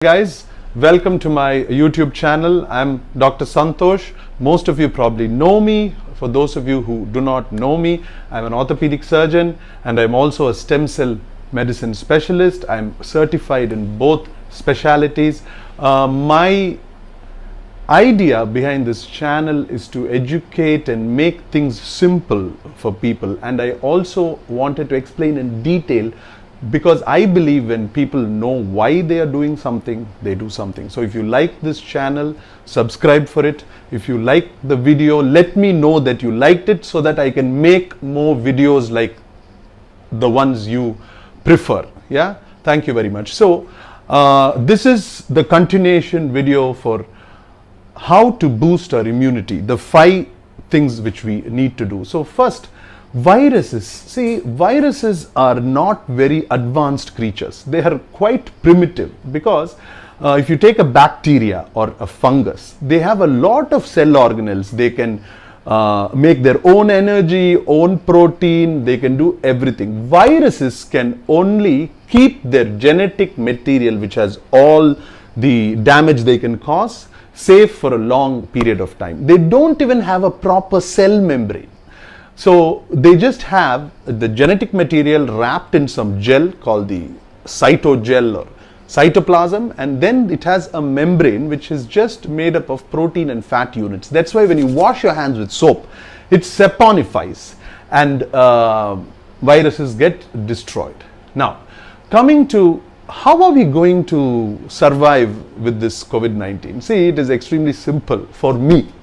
Guys, welcome to my YouTube channel. I'm Dr. Santosh. Most of you probably know me. For those of you who do not know me, I'm an orthopedic surgeon and I'm also a stem cell medicine specialist. I'm certified in both specialities. My idea behind this channel is to educate and make things simple for people, and I also wanted to explain in detail because I believe when people know why they are doing something, they do something. So if you like this channel, subscribe for it. If you like the video, let me know that you liked it so that I can make more videos like the ones you prefer. Yeah, thank you very much. So this is the continuation video for how to boost our immunity, the 5 things which we need to do. So first, viruses. See, viruses are not very advanced creatures. They are quite primitive because if you take a bacteria or a fungus, they have a lot of cell organelles. They can make their own energy, own protein, they can do everything. Viruses can only keep their genetic material, which has all the damage they can cause, safe for a long period of time. They don't even have a proper cell membrane. So they just have the genetic material wrapped in some gel called the cytogel or cytoplasm, and then it has a membrane which is just made up of protein and fat units. That's why when you wash your hands with soap, it saponifies and viruses get destroyed. Now, coming to how are we going to survive with this COVID-19? See, it is extremely simple for me.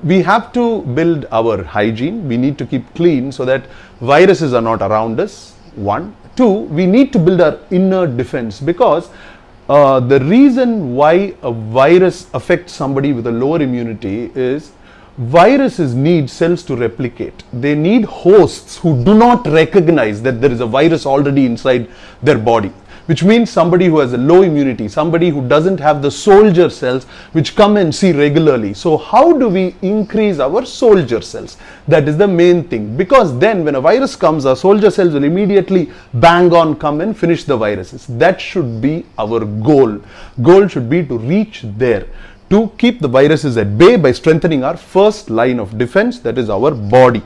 We have to build our hygiene. We need to keep clean so that viruses are not around us. 1. 2, we need to build our inner defense, because the reason why a virus affects somebody with a lower immunity is viruses need cells to replicate. They need hosts who do not recognize that there is a virus already inside their body, which means somebody who has a low immunity, somebody who doesn't have the soldier cells which come and see regularly. So how do we increase our soldier cells? That is the main thing, because then when a virus comes, our soldier cells will immediately bang on, come and finish the viruses. That should be our goal. Goal should be to reach there, to keep the viruses at bay by strengthening our first line of defense, that is our body.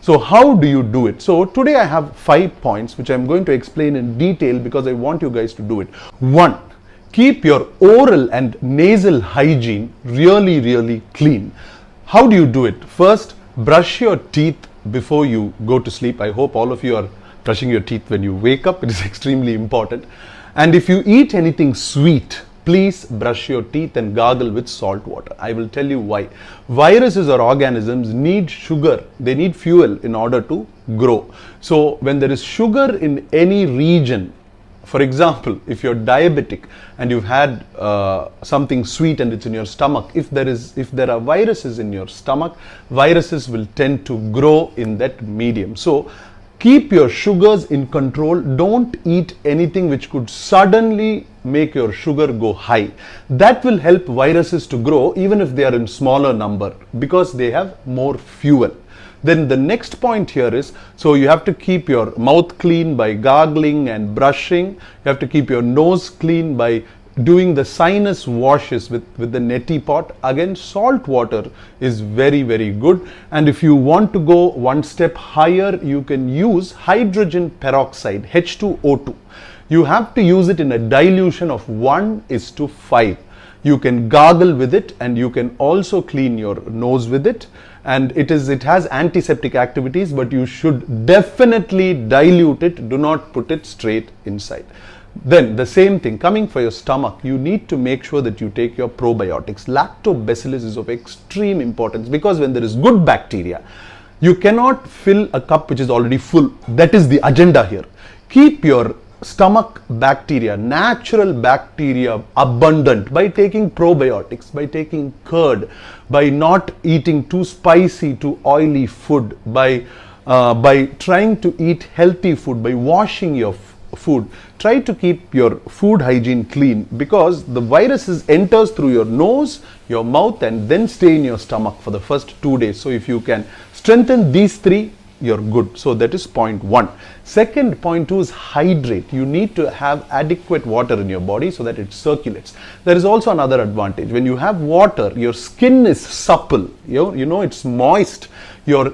So how do you do it? So today I have 5 points which I'm going to explain in detail because I want you guys to do it. 1. Keep your oral and nasal hygiene really clean. How do you do it? First, brush your teeth before you go to sleep. I hope all of you are brushing your teeth when you wake up. It is extremely important. And if you eat anything sweet, please brush your teeth and gargle with salt water. I will tell you why. Viruses or organisms need sugar. They need fuel in order to grow. So when there is sugar in any region, for example, if you're diabetic and you've had something sweet and it's in your stomach, if there are viruses in your stomach, viruses will tend to grow in that medium. So keep your sugars in control. Don't eat anything which could suddenly make your sugar go high. That will help viruses to grow even if they are in smaller number, because they have more fuel. Then the next point here is, so you have to keep your mouth clean by gargling and brushing. You have to keep your nose clean by doing the sinus washes with the neti pot. Again, salt water is very good. And if you want to go one step higher, you can use hydrogen peroxide, H2O2. You have to use it in a dilution of 1:5. You can gargle with it and you can also clean your nose with it. And it has antiseptic activities, but you should definitely dilute it. Do not put it straight inside. Then the same thing, coming for your stomach, you need to make sure that you take your probiotics. Lactobacillus is of extreme importance, because when there is good bacteria, you cannot fill a cup which is already full. That is the agenda here. Keep your stomach bacteria, natural bacteria, abundant by taking probiotics, by taking curd, by not eating too spicy, too oily food, by trying to eat healthy food, by washing your food. Try to keep your food hygiene clean, because the viruses enters through your nose, your mouth, and then stay in your stomach for the first 2 days. So if you can strengthen these 3, you're good. So that is point 1. Second, point 2 is hydrate. You need to have adequate water in your body so that it circulates. There is also another advantage. When you have water, your skin is supple, you know it's moist, your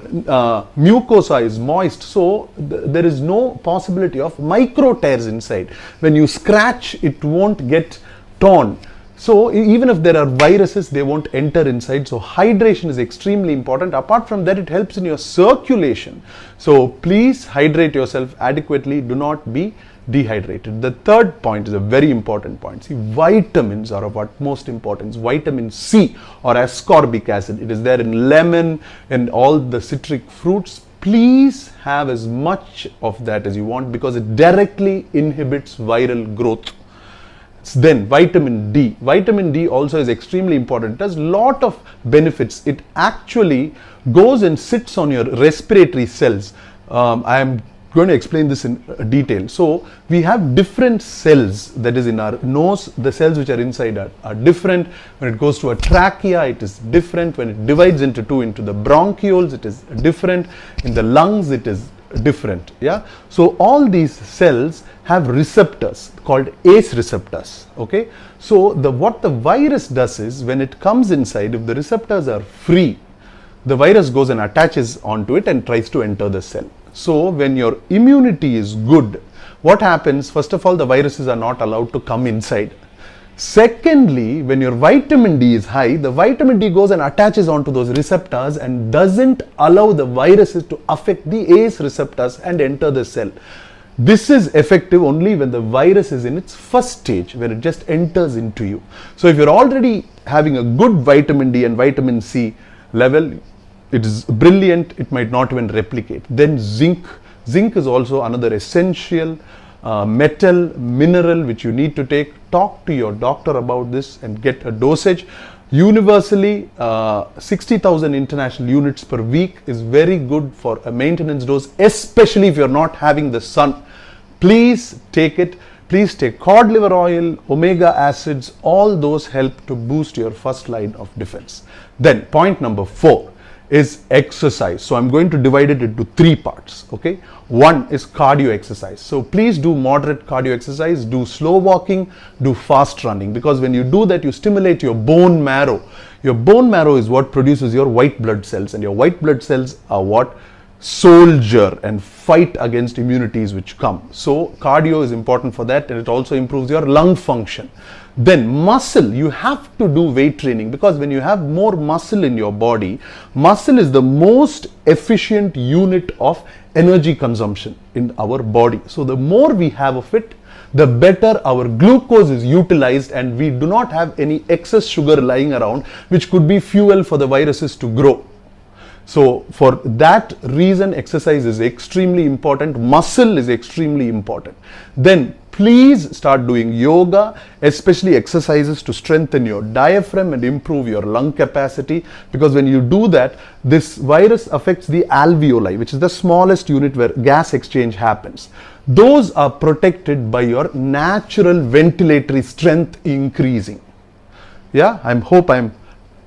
mucosa is moist, so there is no possibility of micro tears inside. When you scratch, it won't get torn. So even if there are viruses, they won't enter inside. So hydration is extremely important. Apart from that, it helps in your circulation. So please hydrate yourself adequately. Do not be dehydrated. The third point is a very important point. See, vitamins are of utmost importance. Vitamin C or ascorbic acid, it is there in lemon and all the citric fruits. Please have as much of that as you want because it directly inhibits viral growth. Then vitamin D. Vitamin D also is extremely important. It has a lot of benefits. It actually goes and sits on your respiratory cells. I am going to explain this in detail. So we have different cells that is in our nose. The cells which are inside are different. When it goes to a trachea, it is different. When it divides into two, into the bronchioles, it is different. In the lungs, it is different. Yeah. So all these cells have receptors called ACE receptors. Okay. So what the virus does is when it comes inside, if the receptors are free, the virus goes and attaches onto it and tries to enter the cell. So when your immunity is good, what happens? First of all, the viruses are not allowed to come inside. Secondly, when your vitamin D is high, the vitamin D goes and attaches onto those receptors and doesn't allow the viruses to affect the ACE receptors and enter the cell. This is effective only when the virus is in its first stage, where it just enters into you. So if you're already having a good vitamin D and vitamin C level, it is brilliant. It might not even replicate. Then zinc. Zinc is also another essential metal, mineral which you need to take. Talk to your doctor about this and get a dosage. Universally, 60,000 international units per week is very good for a maintenance dose, especially if you're not having the sun. Please take it. Please take cod liver oil, omega acids, all those help to boost your first line of defense. Then point number 4 is exercise. So I'm going to divide it into 3 parts. Okay. 1 is cardio exercise. So please do moderate cardio exercise, do slow walking, do fast running, because when you do that, you stimulate your bone marrow. Your bone marrow is what produces your white blood cells, and your white blood cells are what soldier and fight against immunities which come. So cardio is important for that, and it also improves your lung function. Then muscle, you have to do weight training, because when you have more muscle in your body, muscle is the most efficient unit of energy consumption in our body. So the more we have of it, the better our glucose is utilized, and we do not have any excess sugar lying around which could be fuel for the viruses to grow. So for that reason, exercise is extremely important. Muscle is extremely important. Then please start doing yoga, especially exercises to strengthen your diaphragm and improve your lung capacity, because when you do that, this virus affects the alveoli, which is the smallest unit where gas exchange happens. Those are protected by your natural ventilatory strength increasing. Yeah, I hope I'm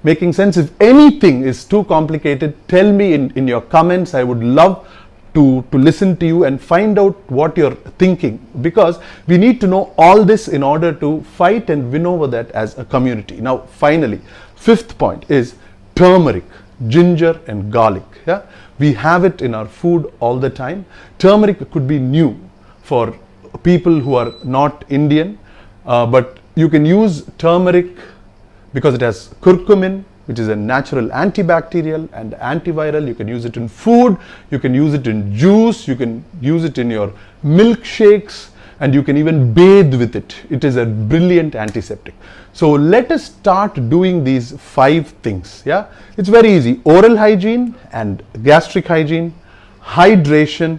making sense. If anything is too complicated, tell me in your comments. I would love to listen to you and find out what you're thinking, because we need to know all this in order to fight and win over that as a community. Now finally, 5th point is turmeric, ginger and garlic. Yeah, we have it in our food all the time. Turmeric could be new for people who are not Indian, but you can use turmeric because it has curcumin, which is a natural antibacterial and antiviral. You can use it in food, you can use it in juice, you can use it in your milkshakes, and you can even bathe with it. It is a brilliant antiseptic. So let us start doing these 5 things. Yeah, it's very easy. Oral hygiene and gastric hygiene, hydration,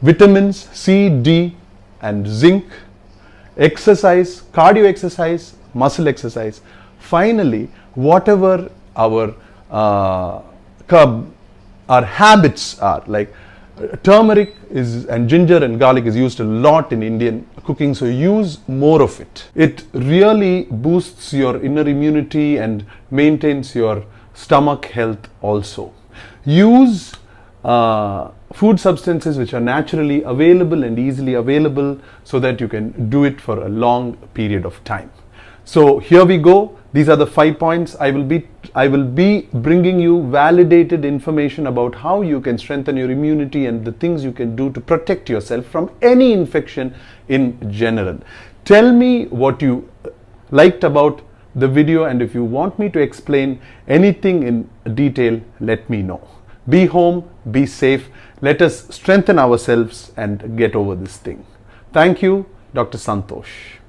vitamins C, D and zinc, exercise, cardio exercise, muscle exercise. Finally, whatever our habits are, like turmeric and ginger and garlic is used a lot in Indian cooking, so use more of it. It really boosts your inner immunity and maintains your stomach health also. Use food substances which are naturally available and easily available, so that you can do it for a long period of time. So here we go. These are the 5 points. I will be bringing you validated information about how you can strengthen your immunity and the things you can do to protect yourself from any infection in general. Tell me what you liked about the video, and if you want me to explain anything in detail, let me know. Be home, be safe. Let us strengthen ourselves and get over this thing. Thank you, Dr. Santosh.